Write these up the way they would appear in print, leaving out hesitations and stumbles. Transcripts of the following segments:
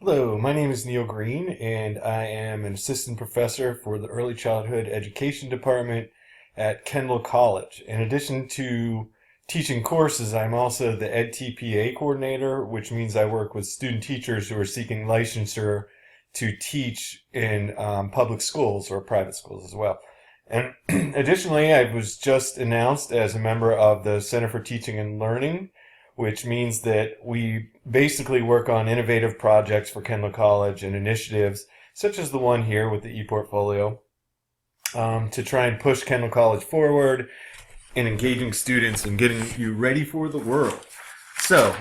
Hello, my name is Neal Green, and I am an assistant professor for the Early Childhood Education Department at Kendall College. In addition to teaching courses, I'm also the EdTPA coordinator, which means I work with student teachers who are seeking licensure to teach in public schools or private schools as well. And additionally, I was just announced as a member of the Center for Teaching and Learning, which means that we basically work on innovative projects for Kendall College and initiatives such as the one here with the ePortfolio to try and push Kendall College forward in engaging students and getting you ready for the world. So,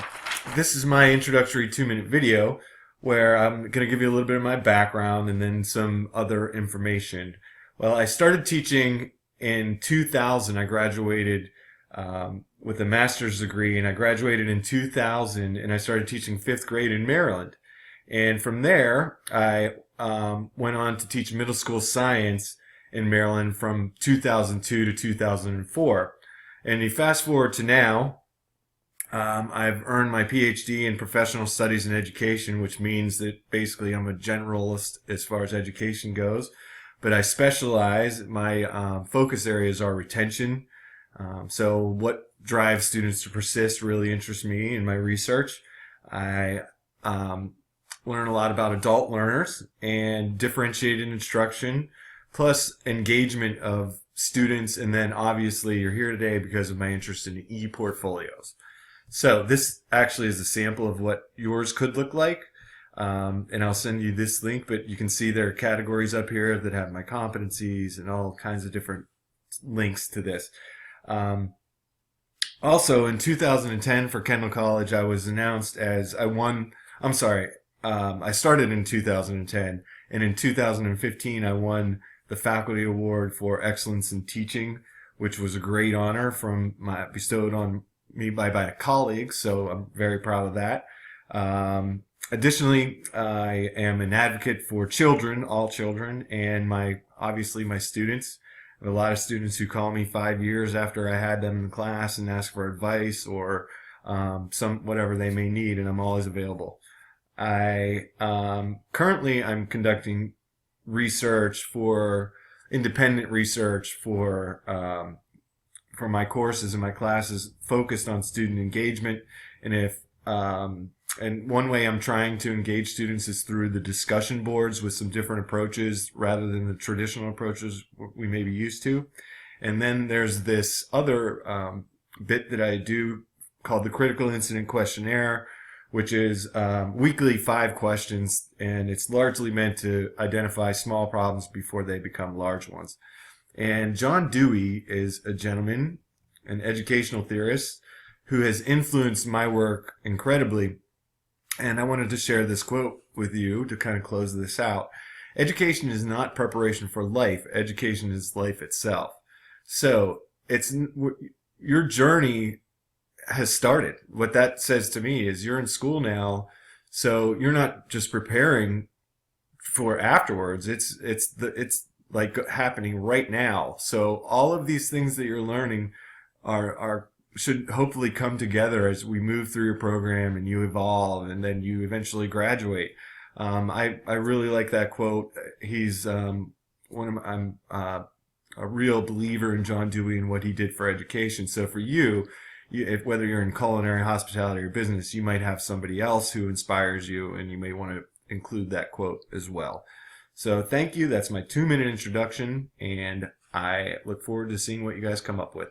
this is my introductory 2-minute video where I'm going to give you a little bit of my background and then some other information. Well, I started teaching in 2000. I graduated with a master's degree, and I graduated in 2000, and I started teaching 5th grade in Maryland. And from there, I went on to teach middle school science in Maryland from 2002 to 2004. And you fast forward to now, I've earned my PhD in professional studies and education, which means that basically I'm a generalist as far as education goes. But I specialize, my focus areas are retention. So what drives students to persist really interests me in my research. I learn a lot about adult learners and differentiated instruction, plus engagement of students, and then obviously you're here today because of my interest in e-portfolios. So this actually is a sample of what yours could look like. And I'll send you this link, but you can see there are categories up here that have my competencies and all kinds of different links to this. Also, in 2010 for Kendall College, I was announced as I started in 2010, and in 2015 I won the Faculty Award for Excellence in Teaching, which was a great honor bestowed on me by a colleague, so I'm very proud of that. Additionally, I am an advocate for children, all children, and obviously my students. I have a lot of students who call me 5 years after I had them in class and ask for advice or whatever they may need, and I'm always available. Currently I'm conducting independent research for my courses and my classes focused on student engagement, and one way I'm trying to engage students is through the discussion boards with some different approaches rather than the traditional approaches we may be used to. And then there's this other bit that I do called the Critical Incident Questionnaire, which is weekly 5 questions, and it's largely meant to identify small problems before they become large ones. And John Dewey is a gentleman, an educational theorist, who has influenced my work incredibly. And I wanted to share this quote with you to kind of close this out. Education is not preparation for life. Education is life itself. So your journey has started. What that says to me is you're in school now, so you're not just preparing for afterwards. It's like happening right now. So all of these things that you're learning should hopefully come together as we move through your program and you evolve and then you eventually graduate. I really like that quote. He's I'm a real believer in John Dewey and what he did for education. So for whether you're in culinary, hospitality, or business, you might have somebody else who inspires you, and you may want to include that quote as well. So thank you. That's my 2-minute introduction, and I look forward to seeing what you guys come up with.